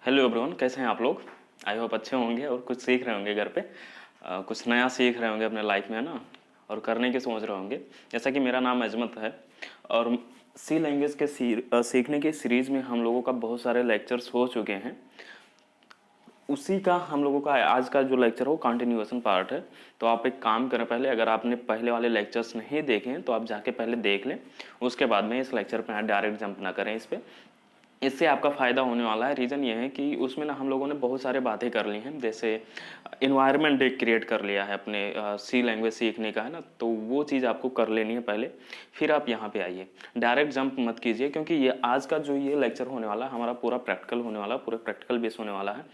Hello everyone, कैसे हैं आप लोग। आई होप अच्छे होंगे और कुछ सीख रहे होंगे घर पे। कुछ नया सीख रहे होंगे अपने लाइफ में, है ना, और करने की सोच रहे होंगे। जैसा कि मेरा नाम अजमत है और सी लैंग्वेज के सीखने की सीरीज़ में हम लोगों का बहुत सारे लेक्चर्स हो चुके हैं। उसी का हम लोगों का आज का जो लेक्चर हो कंटिन्यूएशन पार्ट है। तो आप एक काम करें, पहले अगर आपने पहले वाले लेक्चर्स नहीं देखे हैं तो आप जाके पहले देख लें, उसके बाद में इस लेक्चर पे डायरेक्ट जंप ना करें इस पे। इससे आपका फ़ायदा होने वाला है। रीज़न ये है कि उसमें ना हम लोगों ने बहुत सारे बातें कर ली हैं, जैसे इन्वायरमेंट एक क्रिएट कर लिया है अपने सी लैंग्वेज सीखने का, है ना। तो वो चीज़ आपको कर लेनी है पहले, फिर आप यहाँ पे आइए। डायरेक्ट जंप मत कीजिए, क्योंकि ये आज का जो ये लेक्चर होने वाला है हमारा पूरा प्रैक्टिकल होने वाला है, पूरा प्रैक्टिकल बेस होने वाला है।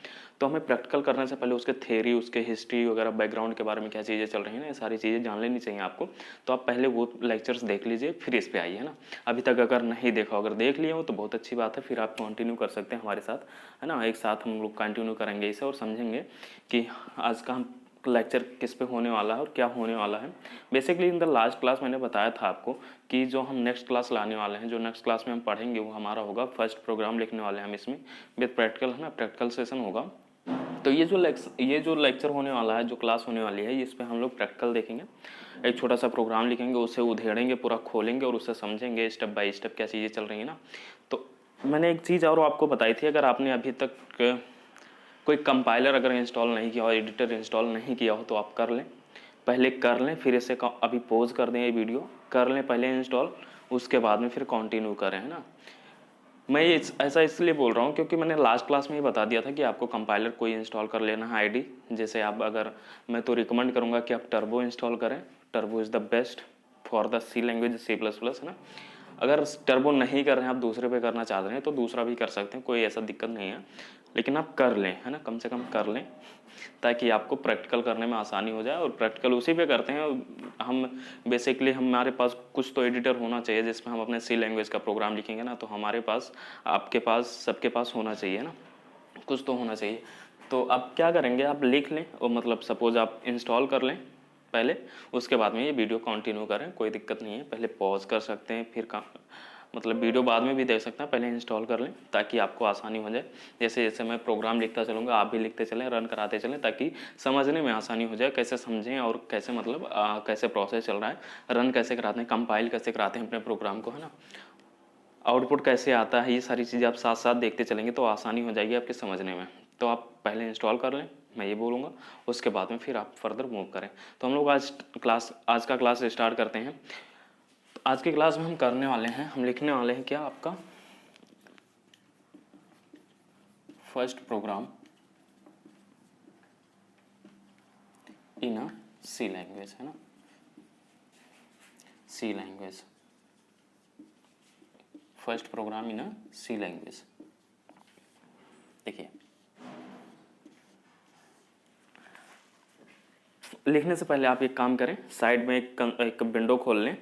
तो हमें प्रैक्टिकल करने से पहले उसके थ्योरी, उसके हिस्ट्री वगैरह, बैकग्राउंड के बारे में क्या चीज़ें चल रही हैं ना, ये सारी चीज़ें जान लेनी चाहिए आपको। तो आप पहले वो लेक्चर्स देख लीजिए, फिर इस पे आइए, है ना। अभी तक अगर नहीं देखा, अगर देख लिए हो तो बहुत अच्छी बात है, फिर आप कंटिन्यू कर सकते हैं हमारे साथ, है ना। एक साथ हम लोग कंटिन्यू करेंगे इसे और समझेंगे कि आज का हम लेक्चर किस पे होने वाला है और क्या होने वाला है। Basically in the last class मैंने बताया था आपको कि जो हम नेक्स्ट क्लास लाने वाले हैं, जो नेक्स्ट क्लास में हम पढ़ेंगे वो हमारा होगा फर्स्ट प्रोग्राम लिखने वाले हैं हम इसमें विद प्रैक्टिकल, है ना। प्रैक्टिकल सेशन होगा। तो ये जो लेक्चर होने वाला है, जो क्लास होने वाली है, इस पे हम लोग प्रैक्टिकल देखेंगे। एक छोटा सा प्रोग्राम लिखेंगे, उसे उधेड़ेंगे, पूरा खोलेंगे और उससे समझेंगे स्टेप बाय स्टेप क्या चीज़ें चल रही हैं ना। तो मैंने एक चीज़ और आपको बताई थी, अगर आपने अभी तक कोई कंपाइलर अगर इंस्टॉल नहीं किया हो, एडिटर इंस्टॉल नहीं किया हो, तो आप कर लें, पहले कर लें, फिर इसे अभी पॉज कर दें, ये वीडियो कर लें पहले इंस्टॉल, उसके बाद में फिर कंटिन्यू करें, है ना। मैं ये ऐसा इसलिए बोल रहा हूँ क्योंकि मैंने लास्ट क्लास में ही बता दिया था कि आपको कंपाइलर कोई इंस्टॉल कर लेना है आईडी। जैसे आप अगर, मैं तो रिकमेंड करूँगा कि आप टर्बो इंस्टॉल करें। Turbo is the best for the C language C++, है ना। अगर टर्बो नहीं कर रहे हैं, आप दूसरे पे करना चाह रहे हैं तो दूसरा भी कर सकते हैं, कोई ऐसा दिक्कत नहीं है। लेकिन आप कर लें, है ना, कम से कम कर लें, ताकि आपको प्रैक्टिकल करने में आसानी हो जाए। और प्रैक्टिकल उसी पे करते हैं हम। बेसिकली हमारे पास कुछ तो एडिटर होना चाहिए जिसमें हम अपने सी लैंग्वेज का प्रोग्राम लिखेंगे ना, तो हमारे पास, आपके पास, सबके पास होना चाहिए ना, कुछ तो होना चाहिए। तो आप क्या करेंगे, आप लिख लें और मतलब सपोज आप इंस्टॉल कर लें पहले, उसके बाद में ये वीडियो कंटिन्यू करें, कोई दिक्कत नहीं है। पहले पॉज कर सकते हैं, फिर मतलब वीडियो बाद में भी देख सकते हैं, पहले इंस्टॉल कर लें ताकि आपको आसानी हो जाए। जैसे जैसे मैं प्रोग्राम लिखता चलूँगा, आप भी लिखते चलें, रन कराते चलें, ताकि समझने में आसानी हो जाए, कैसे समझें और कैसे मतलब कैसे प्रोसेस चल रहा है, रन कैसे कराते हैं, कंपाइल कैसे कराते हैं अपने प्रोग्राम को, है ना, आउटपुट कैसे आता है, ये सारी चीज़ें आप साथ साथ देखते चलेंगे तो आसानी हो जाएगी आपके समझने में। तो आप पहले इंस्टॉल कर लें, मैं ये बोलूँगा, उसके बाद में फिर आप फर्दर मूव करें। तो हम लोग आज का क्लास स्टार्ट करते हैं। तो आज की क्लास में हम करने वाले हैं, हम लिखने वाले हैं क्या, आपका फर्स्ट प्रोग्राम इन अ सी लैंग्वेज, है ना, सी लैंग्वेज, फर्स्ट प्रोग्राम इन अ सी लैंग्वेज। देखिए, लिखने से पहले आप एक काम करें, साइड में एक विंडो खोल लें।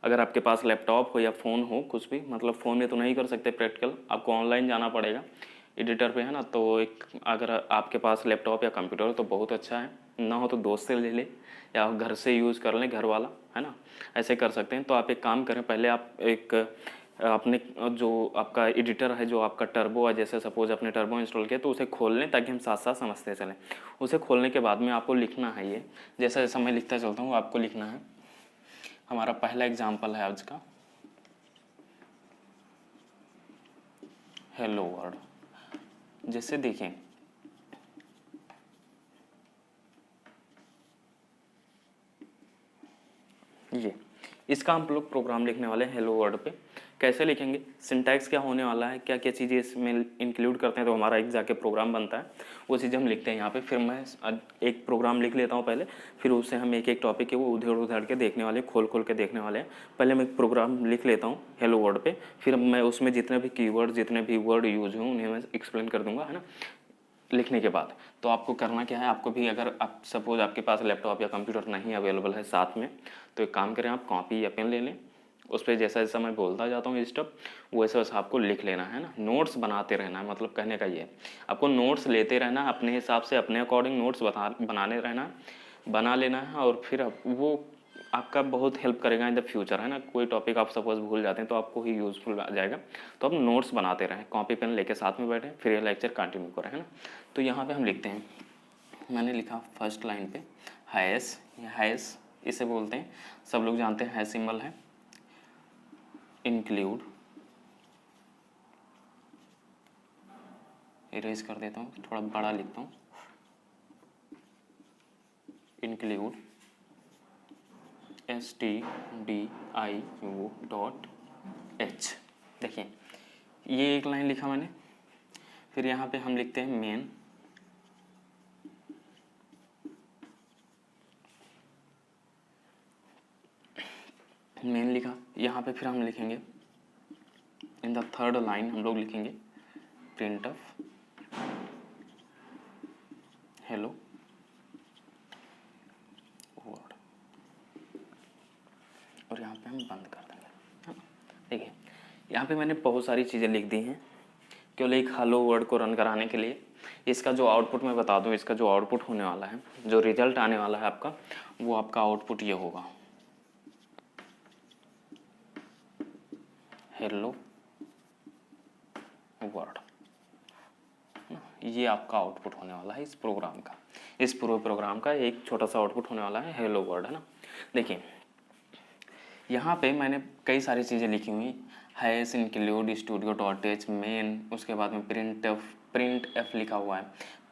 अगर आपके पास लैपटॉप हो या फ़ोन हो, कुछ भी, मतलब फ़ोन में तो नहीं कर सकते प्रैक्टिकल, आपको ऑनलाइन जाना पड़ेगा एडिटर पे, है ना। तो एक, अगर आपके पास लैपटॉप या कंप्यूटर हो तो बहुत अच्छा है, ना हो तो दोस्त से ले ले या घर से यूज़ कर लें, घर वाला, है ना, ऐसे कर सकते हैं। तो आप एक काम करें, पहले आप एक अपने जो आपका एडिटर है, जो आपका टर्बो है, जैसे सपोज आपने टर्बो इंस्टॉल किया तो उसे खोल लें ताकि हम साथ साथ समझते चलें। उसे खोलने के बाद में आपको लिखना है, ये जैसा जैसा मैं लिखता चलता हूँ आपको लिखना है। हमारा पहला एग्जाम्पल है आज का, हेलो वर्ल्ड। जैसे देखें, ये इसका हम लोग प्रोग्राम लिखने वाले हैं हेलो वर्ल्ड पे। कैसे लिखेंगे, सिंटैक्स क्या होने वाला है, क्या क्या चीज़ें इसमें इंक्लूड करते हैं, तो हमारा एक जाके प्रोग्राम बनता है, वो चीज़ हम लिखते हैं यहाँ पे। फिर मैं एक प्रोग्राम लिख लेता हूँ पहले, फिर उससे हम एक एक टॉपिक है वो उधेड़ उधेड़ के देखने वाले, खोल खोल के देखने वाले हैं। पहले मैं एक प्रोग्राम लिख लेता हूँ हेलो वर्ल्ड पे, फिर मैं उसमें जितने भी कीवर्ड, जितने भी वर्ड यूज हों उन्हें मैं एक्सप्लेन कर दूंगा, है ना, लिखने के बाद। तो आपको करना क्या है, आपको भी, अगर आप सपोज आपके पास लैपटॉप या कंप्यूटर नहीं अवेलेबल है साथ में, तो एक काम करें, आप कॉपी या पेन ले लें, उस पर जैसा जैसा मैं बोलता जाता हूँ स्टेप, वैसा वैसा आपको लिख लेना है ना। नोट्स बनाते रहना है, मतलब कहने का ये है, आपको नोट्स लेते रहना है, अपने हिसाब से अपने अकॉर्डिंग नोट्स बनाने रहना है, बना लेना है। और फिर वो आपका बहुत हेल्प करेगा इन द फ्यूचर, है ना। कोई टॉपिक आप सपोज भूल जाते हैं तो आपको ही यूज़फुल आ जाएगा। तो आप नोट्स बनाते रहें, कॉपी पेन लेके साथ में बैठे, फिर ये लेक्चर कंटिन्यू करें, है ना। तो यहाँ पे हम लिखते हैं, मैंने लिखा फर्स्ट लाइन पे हैश, हैश इसे बोलते हैं, सब लोग जानते हैं हैश सिंबल है। इंक्लूड, इरेज कर देता हूँ, थोड़ा बड़ा लिखता हूँ। इंक्लूड STDIU.H, देखिए ये एक लाइन लिखा मैंने। फिर यहाँ पे हम लिखते हैं मेन, मेन लिखा। यहाँ पे फिर हम लिखेंगे इन द थर्ड लाइन हम लोग लिखेंगे प्रिंटफ हेलो वर्ड, और यहाँ पे हम बंद कर देंगे, है ना। देखिए यहाँ पे मैंने बहुत सारी चीज़ें लिख दी हैं केवल एक हेलो वर्ड को रन कराने के लिए। इसका जो आउटपुट मैं बता दूं, इसका जो आउटपुट होने वाला है, जो रिजल्ट आने वाला है आपका, वो आपका आउटपुट ये होगा, हेलो वर्ड। ये आपका आउटपुट होने वाला है इस प्रोग्राम का, इस पूरे प्रोग्राम का एक छोटा सा आउटपुट होने वाला है हेलो वर्ड, है ना। देखिए यहाँ पे मैंने कई सारी चीज़ें लिखी हुई हैश इंक्लूड स्टूडियो.h मेन, उसके बाद में प्रिंट एफ लिखा हुआ है।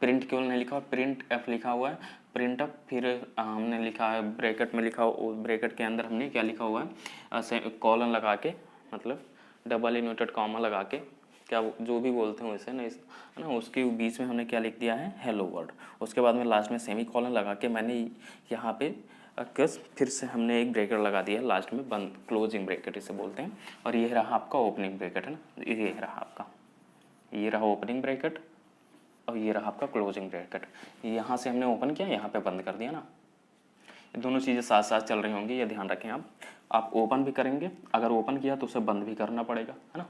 प्रिंट क्यों नहीं लिखा हुआ, प्रिंट एफ लिखा हुआ है, प्रिंट एफ। फिर हमने लिखा है ब्रैकेट में लिखा, ब्रैकेट के अंदर हमने क्या लिखा हुआ है, कॉलन लगा के, मतलब डबल इन्वर्टेड कॉमा लगा के, क्या जो भी बोलते हैं वैसे ना, है ना, उसके बीच में हमने क्या लिख दिया है, हेलो वर्ड। उसके बाद में लास्ट में सेमी कॉलन लगा के मैंने यहाँ पे कस फिर से हमने एक ब्रैकेट लगा दिया लास्ट में, बंद, क्लोजिंग ब्रैकेट इसे बोलते हैं। और ये रहा आपका ओपनिंग ब्रैकेट, है ना, ये रहा आपका, ये रहा ओपनिंग ब्रैकेट और ये रहा आपका क्लोजिंग ब्रैकेट। यहाँ से हमने ओपन किया, यहाँ पे बंद कर दिया ना। ये दोनों चीज़ें साथ साथ चल रही होंगी, ये ध्यान रखें आप ओपन भी करेंगे, अगर ओपन किया तो उसे बंद भी करना पड़ेगा, है ना।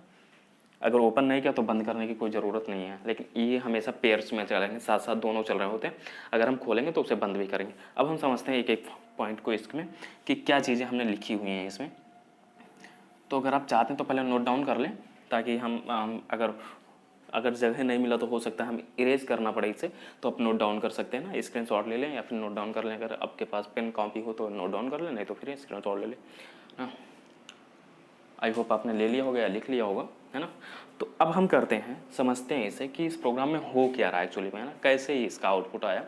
अगर ओपन नहीं किया तो बंद करने की कोई ज़रूरत नहीं है, लेकिन ये हमेशा पेयर्स में चलेंगे, साथ साथ दोनों चल रहे होते हैं। अगर हम खोलेंगे तो उसे बंद भी करेंगे। अब हम समझते हैं एक एक पॉइंट को इसमें कि क्या चीज़ें हमने लिखी हुई हैं इसमें। तो अगर आप चाहते हैं तो पहले नोट डाउन कर लें, ताकि हम अगर जगह नहीं मिला तो हो सकता है हम इरेज करना पड़े इसे, तो आप नोट डाउन कर सकते हैं ना, स्क्रीनशॉट ले लें या फिर नोट डाउन कर लें। अगर आपके पास पेन कॉपी हो तो नोट डाउन कर लें, नहीं तो फिर स्क्रीनशॉट ले लें, हाँ। आई होप आपने ले लिया होगा या लिख लिया होगा, है ना। तो अब हम करते हैं, समझते हैं इसे कि इस प्रोग्राम में हो क्या रहा है एक्चुअली में, है ना, कैसे ही इसका आउटपुट आया,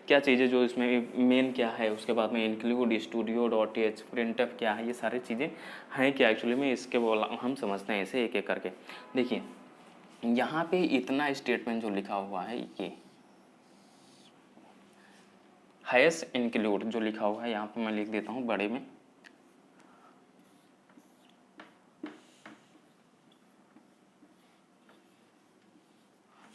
क्या चीज़ें जो इसमें मेन क्या है, उसके बाद में इंक्लूड स्टूडियो.h प्रिंटफ क्या है, ये सारी चीज़ें हैं क्या एक्चुअली में, इसके बोला हम समझते हैं इसे एक एक करके। देखिए यहाँ पे इतना स्टेटमेंट जो लिखा हुआ है, ये हैश इंक्लूड जो लिखा हुआ है, यहाँ पे मैं लिख देता हूँ बड़े में,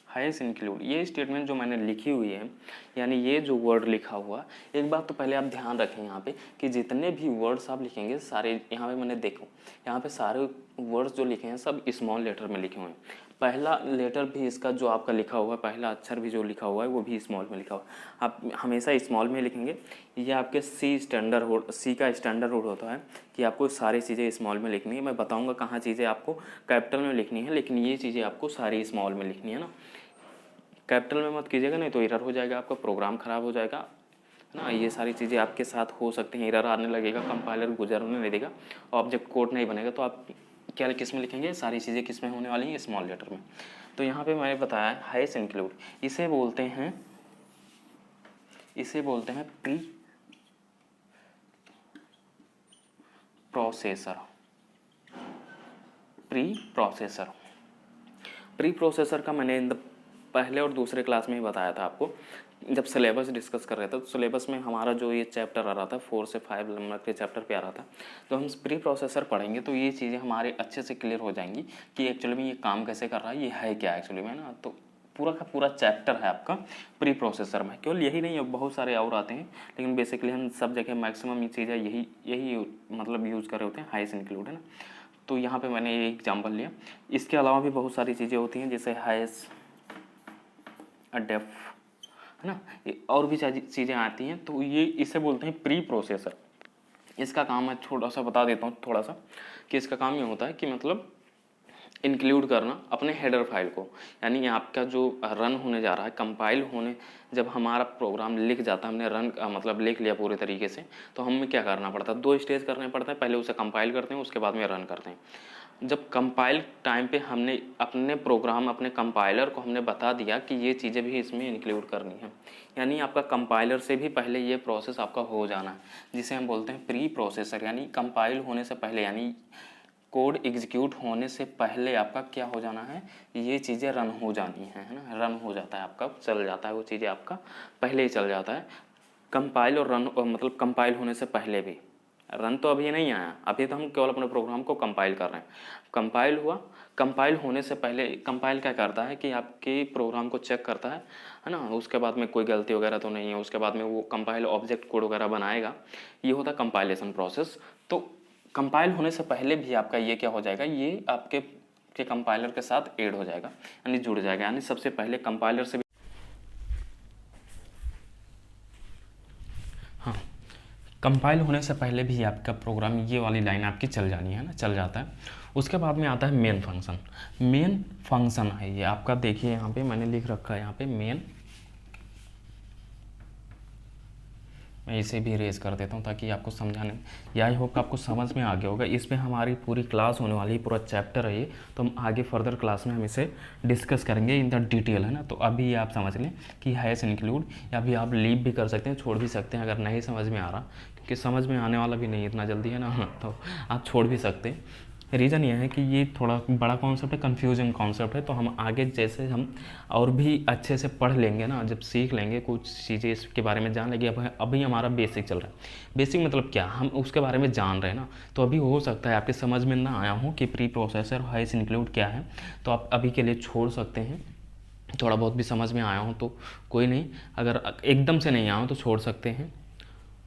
हैश इंक्लूड। ये स्टेटमेंट जो मैंने लिखी हुई है, यानी ये जो वर्ड लिखा हुआ, एक बात तो पहले आप ध्यान रखें यहाँ पे कि जितने भी वर्ड्स आप लिखेंगे सारे, यहाँ पे मैंने देखो यहाँ पे सारे वर्ड्स जो लिखे हैं सब स्मॉल लेटर में लिखे हुए हैं। पहला लेटर भी इसका जो आपका लिखा हुआ है, पहला अक्षर भी जो लिखा हुआ है वो भी स्मॉल में लिखा हुआ है। आप हमेशा स्मॉल में लिखेंगे। ये आपके सी का स्टैंडर्ड रूल होता है कि आपको सारी चीज़ें स्मॉल में लिखनी है। मैं बताऊँगा कहाँ चीज़ें आपको कैपिटल में लिखनी है, लेकिन ये चीज़ें आपको सारी स्मॉल में लिखनी है ना। कैपिटल में मत कीजिएगा, नहीं तो एरर हो जाएगा, आपका प्रोग्राम ख़राब हो जाएगा, है ना। ये सारी चीज़ें आपके साथ हो सकती हैं, एरर आने लगेगा, कंपाइलर गुजरने नहीं देगा, ऑब्जेक्ट कोड नहीं बनेगा। तो आप क्या किस में लिखेंगे, सारी चीज़ें किस में होने वाली हैं, स्मॉल लेटर में। तो यहाँ पे मैंने बताया हैश इंक्लूड, इसे बोलते हैं प्री प्रोसेसर। प्री प्रोसेसर का मैंने पहले और दूसरे क्लास में ही बताया था आपको, जब सिलेबस डिस्कस कर रहे थे। तो सिलेबस में हमारा जो ये चैप्टर आ रहा था 4 से 5 नंबर के चैप्टर पे आ रहा था, तो हम प्री प्रोसेसर पढ़ेंगे तो ये चीज़ें हमारे अच्छे से क्लियर हो जाएंगी कि एक्चुअली में ये काम कैसे कर रहा है, ये है क्या एक्चुअली में ना। तो पूरा का पूरा चैप्टर है आपका प्री प्रोसेसर में। केवल यही नहीं है, बहुत सारे और आते हैं, लेकिन बेसिकली हम सब जगह मैक्सिमम ये चीज़ें यही मतलब यूज़ कर रहे होते हैं, हैश इंक्लूड, है ना। तो यहाँ पे मैंने ये एग्जाम्पल लिया। इसके अलावा भी बहुत सारी चीज़ें होती हैं, जैसे हैश डेफ, है ना, और भी चीज़ें आती हैं। तो ये इसे बोलते हैं प्री प्रोसेसर। इसका काम मैं थोड़ा सा बता देता हूँ थोड़ा सा, कि इसका काम ये होता है कि मतलब इंक्लूड करना अपने हेडर फाइल को, यानी आपका जो रन होने जा रहा है, कंपाइल होने, जब हमारा प्रोग्राम लिख जाता है, हमने रन मतलब लिख लिया पूरे तरीके से, तो हमें क्या करना पड़ता है, 2 स्टेज करने पड़ते हैं, पहले उसे कंपाइल करते हैं, उसके बाद में रन करते हैं। जब कंपाइल टाइम पे हमने अपने प्रोग्राम, अपने कंपाइलर को हमने बता दिया कि ये चीज़ें भी इसमें इंक्लूड करनी है, यानी आपका कंपाइलर से भी पहले ये प्रोसेस आपका हो जाना है, जिसे हम बोलते हैं प्री प्रोसेसर, यानी कंपाइल होने से पहले, यानी कोड एग्जीक्यूट होने से पहले आपका क्या हो जाना है, ये चीज़ें रन हो जानी है ना, रन हो जाता है आपका, चल जाता है वो चीज़ें आपका पहले ही चल जाता है। कंपाइल और रन मतलब कंपाइल होने से पहले भी, रन तो अभी नहीं आया, अभी तो हम केवल अपने प्रोग्राम को कंपाइल कर रहे हैं। कंपाइल हुआ, कंपाइल होने से पहले कंपाइल क्या करता है कि आपके प्रोग्राम को चेक करता है ना, उसके बाद में कोई गलती वगैरह तो नहीं है, उसके बाद में वो कंपाइल ऑब्जेक्ट कोड वगैरह बनाएगा, ये होता है कंपाइलेशन प्रोसेस। तो कंपाइल होने से पहले भी आपका ये क्या हो जाएगा, ये आपके कंपाइलर के साथ ऐड हो जाएगा, यानी जुड़ जाएगा, यानी सबसे पहले कंपाइलर से भी, हाँ, कंपाइल होने से पहले भी आपका प्रोग्राम, ये वाली लाइन आपकी चल जानी है ना, चल जाता है। उसके बाद में आता है मेन फंक्शन। मेन फंक्शन है ये आपका, देखिए यहाँ पे मैंने लिख रखा है, यहाँ पे मेन, मैं इसे भी रेज कर देता हूँ ताकि आपको समझाने, या आई होप आपको समझ में आ गया होगा। इस पे हमारी पूरी क्लास होने वाली है, पूरा चैप्टर है ये, तो हम आगे फर्दर क्लास में हम इसे डिस्कस करेंगे इन द डिटेल, है ना। तो अभी आप समझ लें कि हैश इंक्लूड, या अभी आप लीव भी कर सकते हैं, छोड़ भी सकते हैं अगर नहीं समझ में आ रहा, क्योंकि समझ में आने वाला भी नहीं इतना जल्दी, है ना, तो आप छोड़ भी सकते हैं। रीज़न यह है कि ये थोड़ा बड़ा कॉन्सेप्ट है, कन्फ्यूजिंग कॉन्सेप्ट है, तो हम आगे जैसे हम और भी अच्छे से पढ़ लेंगे ना, जब सीख लेंगे कुछ चीज़ें इसके बारे में जान लेंगे। अभी हमारा बेसिक चल रहा है। बेसिक मतलब क्या, हम उसके बारे में जान रहे हैं ना, तो अभी हो सकता है आपके समझ में ना आया हो कि प्री प्रोसेसर हैश इंक्लूड क्या है, तो आप अभी के लिए छोड़ सकते हैं। थोड़ा बहुत भी समझ में आया हो तो कोई नहीं, अगर एकदम से नहीं आया हो तो छोड़ सकते हैं।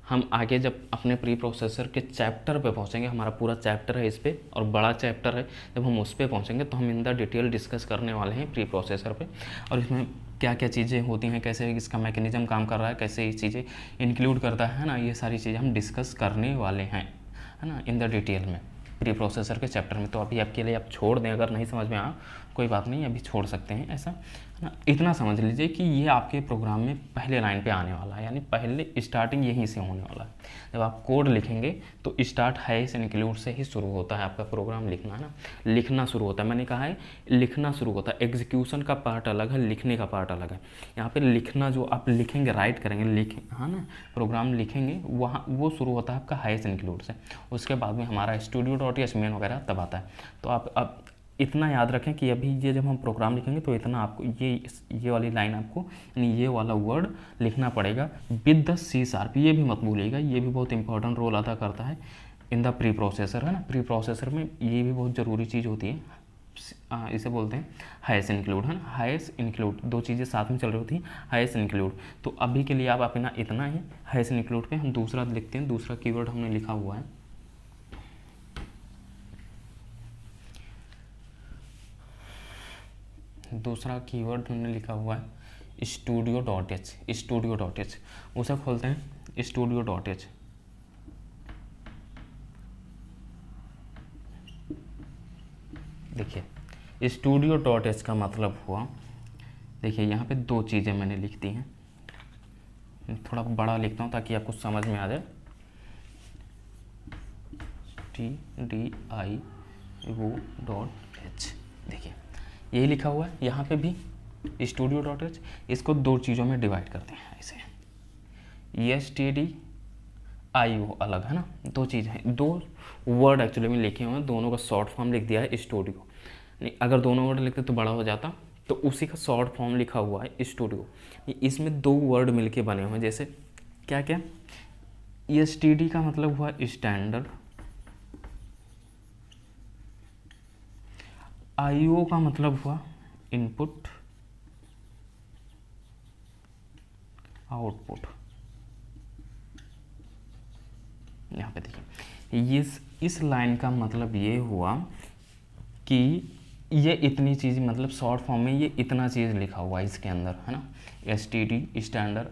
हम आगे जब अपने प्री प्रोसेसर के चैप्टर पे पहुंचेंगे, हमारा पूरा चैप्टर है इस पे और बड़ा चैप्टर है, जब हम उस पे पहुंचेंगे तो हम इन द डिटेल डिस्कस करने वाले हैं प्री प्रोसेसर पे, और इसमें क्या क्या चीज़ें होती हैं, कैसे इसका मैकेनिज्म काम कर रहा है, कैसे ये चीज़ें इंक्लूड करता है ना, ये सारी चीज़ें हम डिस्कस करने वाले हैं, है ना, इन द डिटेल में प्री प्रोसेसर के चैप्टर में। तो अभी आपके लिए आप छोड़ दें, अगर नहीं समझ में आया कोई बात नहीं, अभी छोड़ सकते हैं, ऐसा है ना। इतना समझ लीजिए कि ये आपके प्रोग्राम में पहले लाइन पे आने वाला है, यानी पहले स्टार्टिंग यहीं से होने वाला है। जब आप कोड लिखेंगे तो स्टार्ट हैश इंक्लूड से ही शुरू होता है आपका प्रोग्राम लिखना, है ना, लिखना शुरू होता है। मैंने कहा है लिखना शुरू होता है, एग्जीक्यूशन का पार्ट अलग है, लिखने का पार्ट अलग है। यहाँ पे लिखना, जो आप लिखेंगे, राइट करेंगे, लिखें, हाँ ना, प्रोग्राम लिखेंगे, वहाँ वो शुरू होता है आपका हैश इंक्लूड से। उसके बाद में हमारा studio.h मेन वगैरह तब आता है। तो आप अब इतना याद रखें कि अभी ये जब हम प्रोग्राम लिखेंगे तो इतना आपको ये वाली लाइन आपको, यानी ये वाला वर्ड लिखना पड़ेगा विद द C#। ये भी मत भूलिएगा, ये भी बहुत इंपॉर्टेंट रोल अदा करता है इन द प्री प्रोसेसर, है ना। प्री प्रोसेसर में ये भी बहुत ज़रूरी चीज़ होती है, इसे बोलते हैं हैश इंक्लूड, है ना। हैश इंक्लूड, दो चीज़ें साथ में चल रही होती हैं, हैश इंक्लूड। तो अभी के लिए आप अपना इतना ही हैश इंक्लूड पे हम दूसरा लिखते हैं। दूसरा कीवर्ड हमने लिखा हुआ है, दूसरा कीवर्ड हमने लिखा हुआ है studio.h। studio.h उसे खोलते हैं, studio.h। देखिए studio.h का मतलब हुआ, देखिए यहाँ पे दो चीज़ें मैंने लिख दी हैं, थोड़ा बड़ा लिखता हूँ ताकि आपको समझ में आ जाए। studio.h, देखिए यही लिखा हुआ है यहाँ पे भी studio.h। इसको दो चीज़ों में डिवाइड करते हैं ऐसे, stdio अलग, है ना, दो चीज़ें हैं, दो वर्ड एक्चुअली में लिखे हुए हैं, दोनों का शॉर्ट फॉर्म लिख दिया है स्टूडियो। नहीं, अगर दोनों वर्ड लिखते तो बड़ा हो जाता, तो उसी का शॉर्ट फॉर्म लिखा हुआ है स्टूडियो। इसमें दो वर्ड मिलके बने हुए हैं, जैसे क्या क्या, STD का मतलब हुआ स्टैंडर्ड, IO का मतलब हुआ इनपुट आउटपुट। यहाँ पे देखिए इस लाइन का मतलब ये हुआ कि ये इतनी चीज़ मतलब शॉर्ट फॉर्म में ये इतना चीज़ लिखा हुआ है इसके अंदर, है ना। STD स्टैंडर्ड,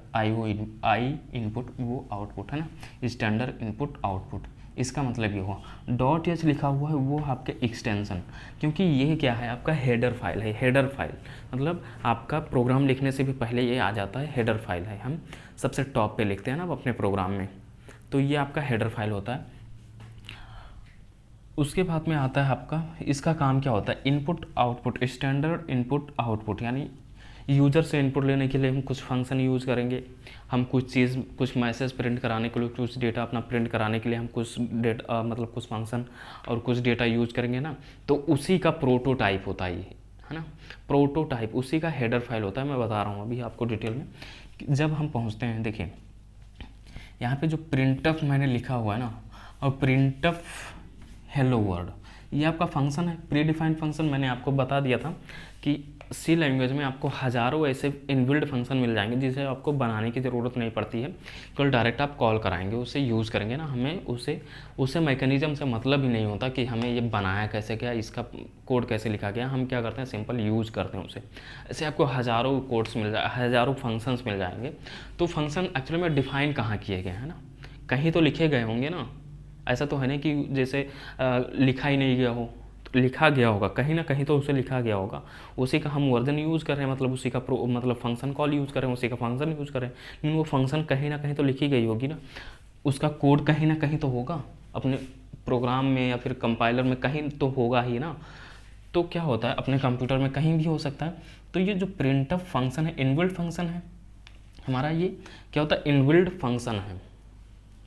आई इनपुट वो आउटपुट, है ना, स्टैंडर्ड इनपुट आउटपुट। इसका मतलब ये हुआ। .h लिखा हुआ है वो आपके एक्सटेंशन, क्योंकि ये क्या है आपका हेडर फाइल है। हेडर फाइल मतलब आपका प्रोग्राम लिखने से भी पहले ये आ जाता है, हेडर फाइल है, हम सबसे टॉप पे लिखते हैं ना अपने प्रोग्राम में, तो ये आपका हेडर फाइल होता है। उसके बाद में आता है आपका, इसका काम क्या होता है, input output, standard input output, यानी यूज़र से इनपुट लेने के लिए हम कुछ फंक्शन यूज़ करेंगे, हम कुछ चीज़, कुछ मैसेज प्रिंट कराने के लिए, कुछ डेटा अपना प्रिंट कराने के लिए हम कुछ डेटा मतलब कुछ फंक्शन और कुछ डेटा यूज़ करेंगे ना, तो उसी का प्रोटोटाइप होता है ये, है ना। प्रोटोटाइप उसी का हेडर फाइल होता है। मैं बता रहा हूँ अभी आपको डिटेल में। जब हम पहुँचते हैं, देखिए यहाँ पे जो प्रिंटफ मैंने लिखा हुआ है ना, और प्रिंटफ हेलो वर्ल्ड, ये आपका फंक्शन है, प्री डिफाइंड फंक्शन। मैंने आपको बता दिया था कि सी लैंग्वेज में आपको हज़ारों ऐसे इनबिल्ट फंक्शन मिल जाएंगे जिसे आपको बनाने की ज़रूरत नहीं पड़ती है, केवल डायरेक्ट आप कॉल कराएंगे, उसे यूज़ करेंगे ना। हमें उसे मैकेनिज्म से मतलब ही नहीं होता कि हमें ये बनाया कैसे गया, इसका कोड कैसे लिखा गया। हम क्या करते हैं, सिंपल यूज़ करते हैं उसे। ऐसे आपको हज़ारों कोड्स मिल जाए, हज़ारों फंक्शंस मिल जाएंगे। तो फंक्शन एक्चुअली में डिफ़ाइन कहाँ किए गए हैं ना, कहीं तो लिखे गए होंगे ना। ऐसा तो है नहीं कि जैसे लिखा ही नहीं गया हो, तो लिखा गया होगा कहीं ना कहीं, तो उसे लिखा गया होगा। उसी का हम वर्जन यूज़ कर रहे हैं, मतलब उसी का मतलब फंक्शन कॉल यूज़ कर रहे हैं, उसी का फंक्शन यूज़ कर रहे हैं, लेकिन वो फंक्शन कहीं ना कहीं तो लिखी गई होगी ना, उसका कोड कहीं ना कहीं तो होगा अपने प्रोग्राम में या फिर कंपाइलर में, कहीं तो होगा ही ना। तो क्या होता है, अपने कंप्यूटर में कहीं भी हो सकता है। तो ये जो प्रिंटफ फंक्शन है, इनबिल्ट फंक्शन है हमारा। ये क्या होता है, इनबिल्ट फंक्शन है,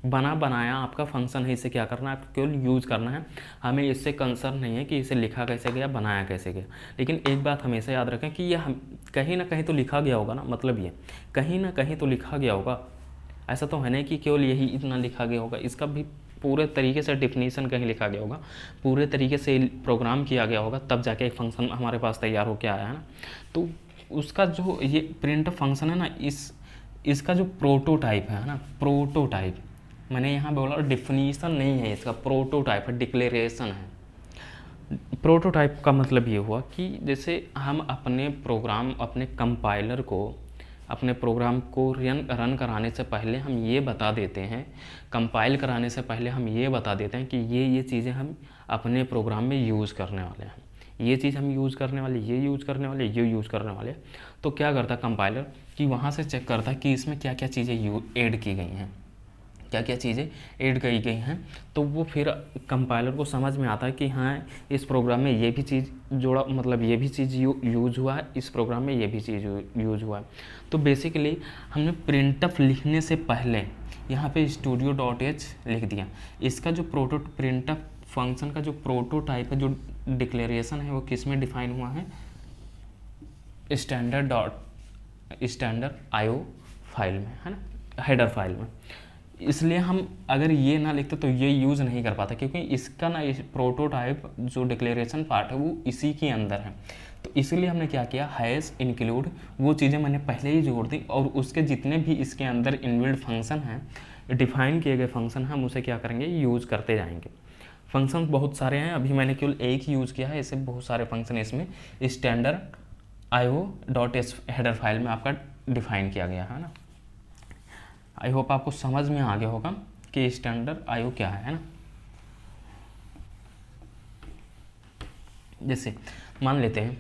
बनाया आपका फंक्शन है। इसे क्या करना है, आपको केवल यूज़ करना है। हमें इससे कंसर्न नहीं है कि इसे लिखा कैसे गया, बनाया कैसे गया। लेकिन एक बात हमेशा याद रखें कि यह कहीं ना कहीं तो लिखा गया होगा ना, मतलब ये कहीं ना कहीं तो लिखा गया होगा। ऐसा तो है नहीं कि केवल यही इतना लिखा गया होगा, इसका भी पूरे तरीके से डिफिनीसन कहीं लिखा गया होगा, पूरे तरीके से प्रोग्राम किया गया होगा, तब जाके एक फंक्शन हमारे पास तैयार होकर आया है ना। तो उसका जो ये प्रिंट फंक्शन है ना, इसका जो प्रोटोटाइप है ना, प्रोटोटाइप मैंने यहाँ बोला डिफिनीसन नहीं है इसका, प्रोटोटाइप है, डिक्लेरेशन है। प्रोटोटाइप का मतलब ये हुआ कि जैसे हम अपने प्रोग्राम, अपने कंपाइलर को, अपने प्रोग्राम को रन कराने से पहले हम ये बता देते हैं, कंपाइल कराने से पहले हम ये बता देते हैं कि ये चीज़ें हम अपने प्रोग्राम में यूज़ करने वाले हैं, ये चीज़ हम यूज़ करने वाले, ये यूज़ करने वाले, ये यूज़ करने वाले। तो क्या करता कंपाइलर कि वहाँ से चेक करता कि इसमें क्या क्या चीज़ें ऐड की गई हैं, क्या क्या चीज़ें ऐड की गई हैं। तो वो फिर कंपाइलर को समझ में आता है कि हाँ इस प्रोग्राम में ये भी चीज़ जोड़ा, मतलब ये भी चीज़ यूज़ हुआ है, इस प्रोग्राम में ये भी चीज़ यूज़ हुआ है। तो बेसिकली हमने प्रिंटफ लिखने से पहले यहाँ पे studio.h लिख दिया। इसका जो प्रिंटफ फंक्शन का जो प्रोटोटाइप है, जो डिक्लेरेशन है, वो किस में डिफाइन हुआ है, स्टैंडर्ड IO फाइल में, है ना, हेडर फाइल में। इसलिए हम अगर ये ना लिखते तो ये यूज़ नहीं कर पाता, क्योंकि इसका ना इस प्रोटोटाइप जो डिक्लेरेशन पार्ट है वो इसी के अंदर है। तो इसलिए हमने क्या किया, हैश इंक्लूड वो चीज़ें मैंने पहले ही जोड़ दी, और उसके जितने भी इसके अंदर इनबिल्ट फंक्शन हैं, डिफाइन किए गए फंक्शन, हम उसे क्या करेंगे, यूज़ करते जाएंगे। फंक्शन बहुत सारे हैं, अभी मैंने केवल एक ही यूज़ किया है, ऐसे बहुत सारे फंक्शन इसमें स्टैंडर्ड IO.h हेडर फाइल में आपका डिफाइन किया गया है ना। आई होप आपको समझ में आ गया होगा कि स्टैंडर्ड IO क्या है ना। जैसे मान लेते हैं,